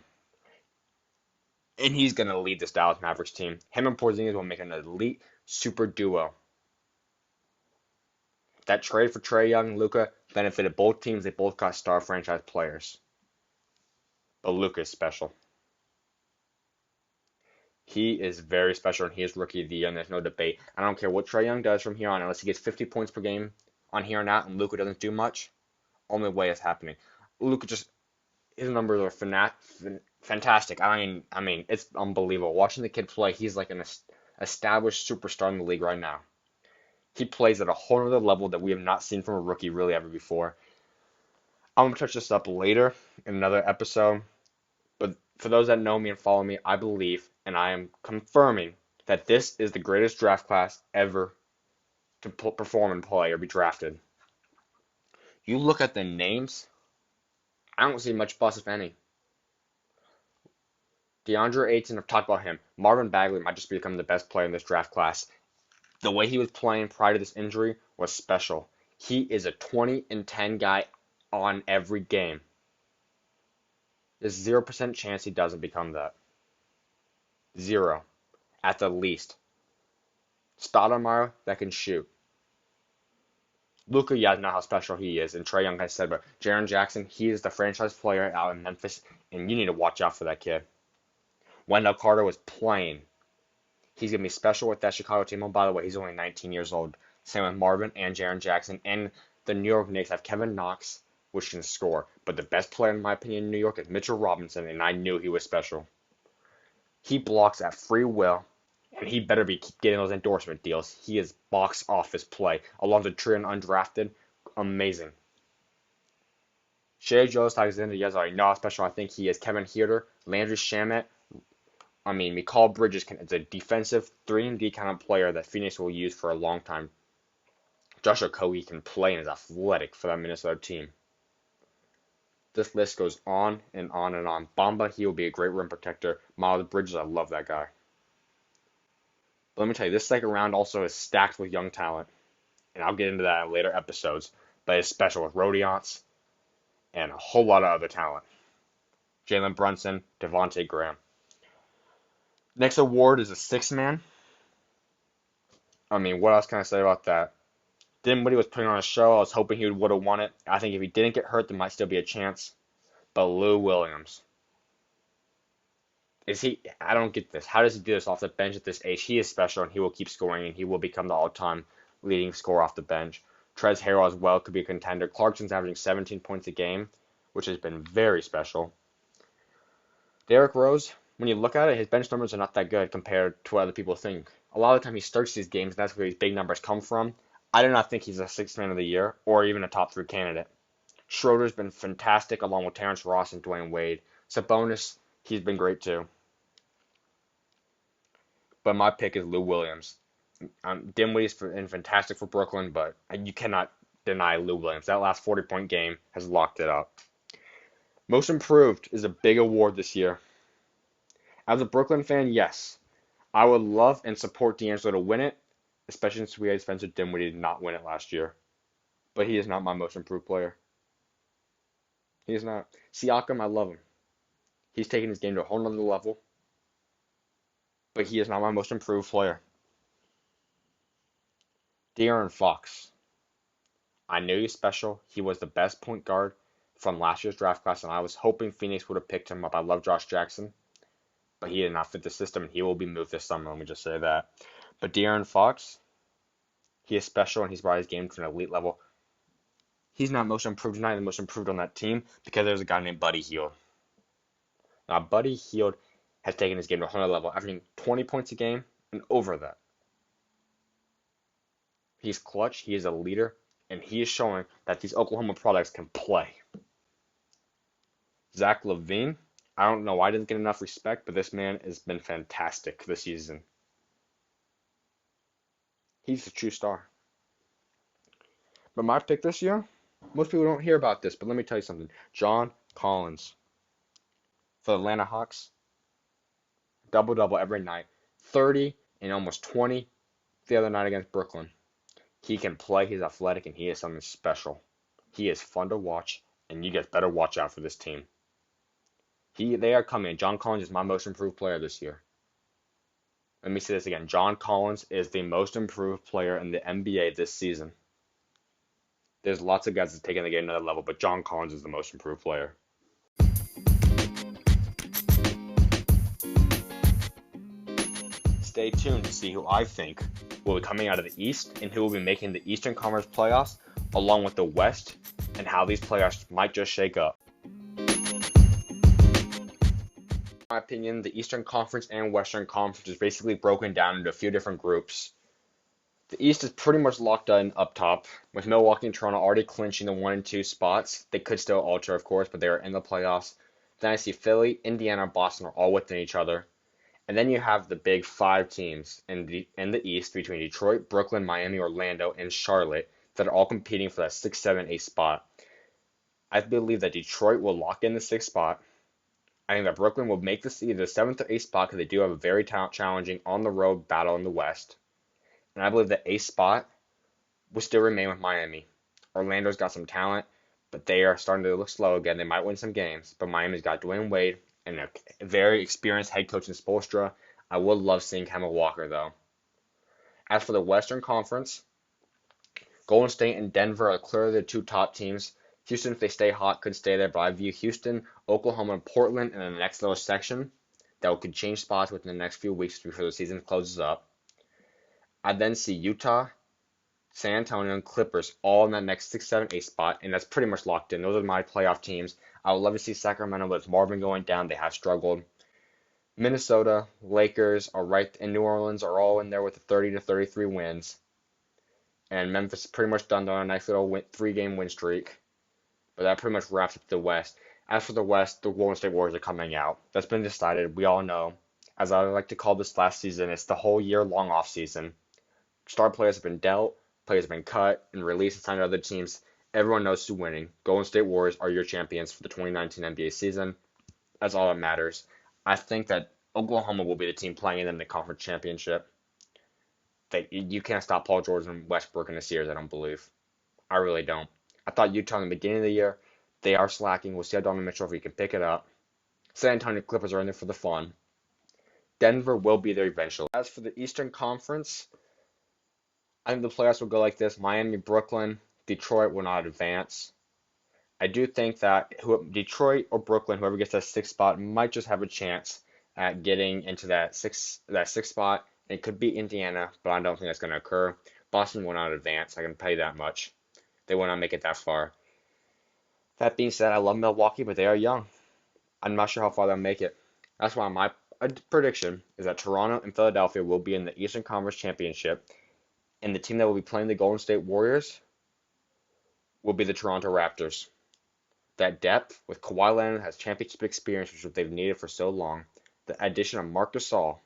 And he's going to lead this Dallas Mavericks team. Him and Porzingis will make an elite super duo. That trade for Trae Young and Luka benefited both teams. They both got star franchise players. But Luka is special. He is very special, and he is Rookie of the Year, and there's no debate. I don't care what Trae Young does from here on, unless he gets 50 points per game on here on out, and Luka doesn't do much. Only way it's happening. Luka his numbers are fantastic. I mean, it's unbelievable. Watching the kid play, he's like an established superstar in the league right now. He plays at a whole other level that we have not seen from a rookie really ever before. I'm going to touch this up later in another episode. But for those that know me and follow me, I believe, and I am confirming, that this is the greatest draft class ever to perform and play or be drafted. You look at the names, I don't see much buzz, if any. DeAndre Ayton, I've talked about him. Marvin Bagley might just become the best player in this draft class. The way he was playing prior to this injury was special. He is a 20-10 guy on every game. There's 0% chance he doesn't become that. 0. At the least. Stoudemire that can shoot. Luka, yeah, not how special he is, and Trae Young has said, but Jaren Jackson, he is the franchise player out in Memphis, and you need to watch out for that kid. Wendell Carter was playing. He's going to be special with that Chicago team. Oh, by the way, he's only 19 years old. Same with Marvin and Jaren Jackson. And the New York Knicks have Kevin Knox, which can score. But the best player, in my opinion, in New York is Mitchell Robinson, and I knew he was special. He blocks at free will, and he better be getting those endorsement deals. He is box office play. Alonzo Trier, undrafted, amazing. Shea Gilgeous-Alexander, you guys already know how special I think he is. Kevin Huerter, Landry Shamet, Mikal Bridges is a defensive 3-and-D kind of player that Phoenix will use for a long time. Josh Okogie can play and is athletic for that Minnesota team. This list goes on and on and on. Bamba, he will be a great rim protector. Miles Bridges, I love that guy. But let me tell you, this second round also is stacked with young talent. And I'll get into that in later episodes. But it's special with Rodions and a whole lot of other talent. Jalen Brunson, Devontae Graham. Next award is a six-man. What else can I say about that? Dinwiddie was putting on a show. I was hoping he would have won it. I think if he didn't get hurt, there might still be a chance. But Lou Williams. I don't get this. How does he do this off the bench at this age? He is special, and he will keep scoring, and he will become the all-time leading scorer off the bench. Trez Harrell as well could be a contender. Clarkson's averaging 17 points a game, which has been very special. Derrick Rose, when you look at it, his bench numbers are not that good compared to what other people think. A lot of the time he starts these games, and that's where these big numbers come from. I do not think he's a sixth man of the year or even a top 3 candidate. Schroeder's been fantastic along with Terrence Ross and Dwayne Wade. Sabonis, he's been great too. But my pick is Lou Williams. Dinwiddie's been fantastic for Brooklyn, but you cannot deny Lou Williams. That last 40-point game has locked it up. Most improved is a big award this year. As a Brooklyn fan, yes. I would love and support D'Angelo to win it, especially since we had Spencer Dinwiddie did not win it last year. But he is not my most improved player. He is not. Siakam, I love him. He's taken his game to a whole nother level. But he is not my most improved player. De'Aaron Fox. I knew he's special. He was the best point guard from last year's draft class, and I was hoping Phoenix would have picked him up. I love Josh Jackson. But he did not fit the system, and he will be moved this summer. Let me just say that. But De'Aaron Fox, he is special, and he's brought his game to an elite level. He's not most improved, not the most improved on that team, because there's a guy named Buddy Hield. Now, Buddy Hield has taken his game to a whole other level, averaging 20 points a game and over that. He's clutch, he is a leader, and he is showing that these Oklahoma products can play. Zach LaVine, I don't know why I didn't get enough respect, but this man has been fantastic this season. He's a true star. But my pick this year, most people don't hear about this, but let me tell you something. John Collins for the Atlanta Hawks, double-double every night. 30 and almost 20 the other night against Brooklyn. He can play, he's athletic, and he is something special. He is fun to watch, and you guys better watch out for this team. They are coming. John Collins is my most improved player this year. Let me say this again. John Collins is the most improved player in the NBA this season. There's lots of guys that are taking the game to another level, but John Collins is the most improved player. Stay tuned to see who I think will be coming out of the East and who will be making the Eastern Conference playoffs, along with the West, and how these playoffs might just shake up. In my opinion, the Eastern Conference and Western Conference is basically broken down into a few different groups. The East is pretty much locked in up top, with Milwaukee and Toronto already clinching the 1 and 2 spots. They could still alter, of course, but they are in the playoffs. Then I see Philly, Indiana, and Boston are all within each other. And then you have the big five teams in the East between Detroit, Brooklyn, Miami, Orlando, and Charlotte that are all competing for that 6, 7, 8 spot. I believe that Detroit will lock in the 6th spot. I think that Brooklyn will make this either the 7th or 8th spot because they do have a very challenging on-the-road battle in the West. And I believe the 8th spot will still remain with Miami. Orlando's got some talent, but they are starting to look slow again. They might win some games, but Miami's got Dwayne Wade and a very experienced head coach in Spoelstra. I would love seeing Kemba Walker, though. As for the Western Conference, Golden State and Denver are clearly the two top teams. Houston, if they stay hot, could stay there, but I view Houston, Oklahoma, and Portland in the next little section that could change spots within the next few weeks before the season closes up. I then see Utah, San Antonio, and Clippers all in that next 6, 7, 8 spot, and that's pretty much locked in. Those are my playoff teams. I would love to see Sacramento with Marvin going down. They have struggled. Minnesota, Lakers are right, and New Orleans are all in there with the 30 to 33 wins. And Memphis is pretty much done on a nice little 3-game win streak. But that pretty much wraps up the West. As for the West, the Golden State Warriors are coming out. That's been decided. We all know. As I like to call this last season, it's the whole year-long off-season. Star players have been dealt, players have been cut, and released and signed to other teams. Everyone knows who's winning. Golden State Warriors are your champions for the 2019 NBA season. That's all that matters. I think that Oklahoma will be the team playing in the conference championship. You can't stop Paul George and Westbrook in the series, I don't believe. I really don't. I thought Utah in the beginning of the year, they are slacking. We'll see how Donovan Mitchell if he can pick it up. San Antonio Clippers are in there for the fun. Denver will be there eventually. As for the Eastern Conference, I think the playoffs will go like this. Miami, Brooklyn, Detroit will not advance. I do think that Detroit or Brooklyn, whoever gets that 6th spot, might just have a chance at getting into that sixth spot. It could be Indiana, but I don't think that's going to occur. Boston will not advance. I can tell you that much. They will not make it that far. That being said, I love Milwaukee, but they are young. I'm not sure how far they'll make it. That's why my prediction is that Toronto and Philadelphia will be in the Eastern Conference Championship, and the team that will be playing the Golden State Warriors will be the Toronto Raptors. That depth with Kawhi Leonard has championship experience, which they've needed for so long. The addition of Marc Gasol,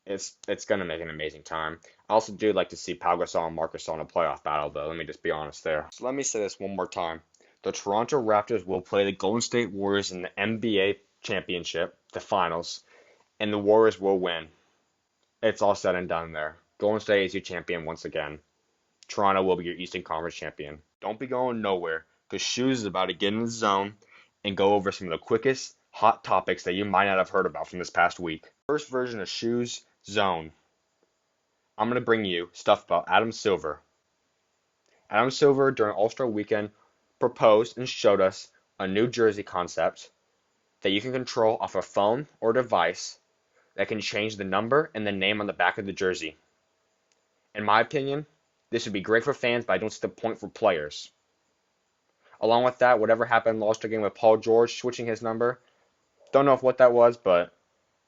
it's going to make an amazing time. I also do like to see Pau Gasol and Marc Gasol in a playoff battle, though. Let me just be honest there. So let me say this one more time. The Toronto Raptors will play the Golden State Warriors in the NBA championship, the finals, and the Warriors will win. It's all said and done there. Golden State is your champion once again. Toronto will be your Eastern Conference champion. Don't be going nowhere, because SchuZ is about to get in the zone and go over some of the quickest hot topics that you might not have heard about from this past week. First version of SchuZ Zone. I'm going to bring you stuff about Adam Silver. Adam Silver, during All-Star Weekend, proposed and showed us a new jersey concept that you can control off a phone or device that can change the number and the name on the back of the jersey. In my opinion, this would be great for fans, but I don't see the point for players. Along with that, whatever happened in the All-Star game with Paul George switching his number, don't know what that was, but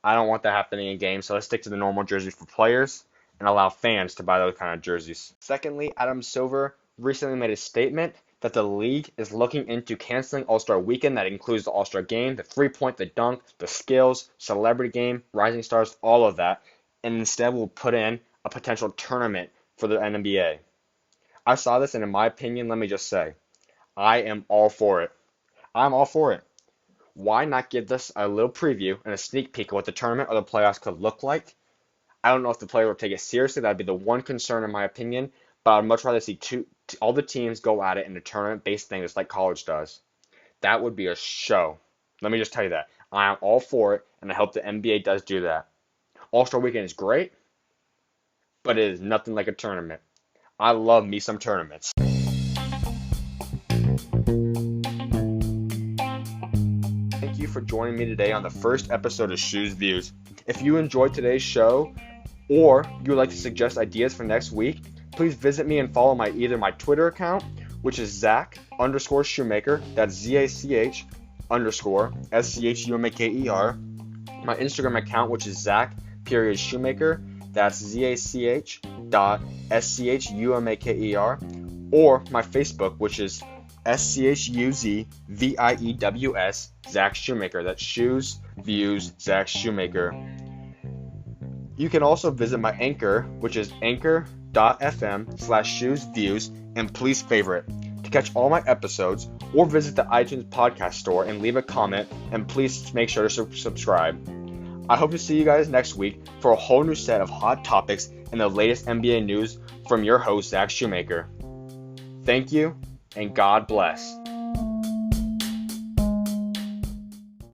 I don't want that happening in games, so let's stick to the normal jerseys for players and allow fans to buy those kind of jerseys. Secondly, Adam Silver recently made a statement that the league is looking into canceling All-Star Weekend. That includes the All-Star Game, the three-point, the dunk, the skills, celebrity game, rising stars, all of that, and instead will put in a potential tournament for the NBA. I saw this, and in my opinion, let me just say, I am all for it. I'm all for it. Why not give us a little preview and a sneak peek of what the tournament or the playoffs could look like? I don't know if the player will take it seriously. That would be the one concern in my opinion. But I'd much rather see all the teams go at it in a tournament-based thing just like college does. That would be a show. Let me just tell you that. I am all for it, and I hope the NBA does do that. All-Star Weekend is great, but it is nothing like a tournament. I love me some tournaments. Thank you for joining me today on the first episode of SchuZ Views. If you enjoyed today's show, or you would like to suggest ideas for next week, please visit me and follow either my Twitter account, which is Zach_Schumaker, that's ZACH_SCHUMAKER, my Instagram account, which is Zach_Schumaker, that's ZACH.SCHUMAKER, or my Facebook, which is SchuZ Views, Zach Schumaker. That's SchuZ Views, Zach Schumaker. You can also visit my Anchor, which is anchor.fm/SchuZ Views, and please favorite to catch all my episodes, or visit the iTunes podcast store and leave a comment, and please make sure to subscribe. I hope to see you guys next week for a whole new set of hot topics and the latest NBA news from your host, Zach Schumaker. Thank you, and God bless.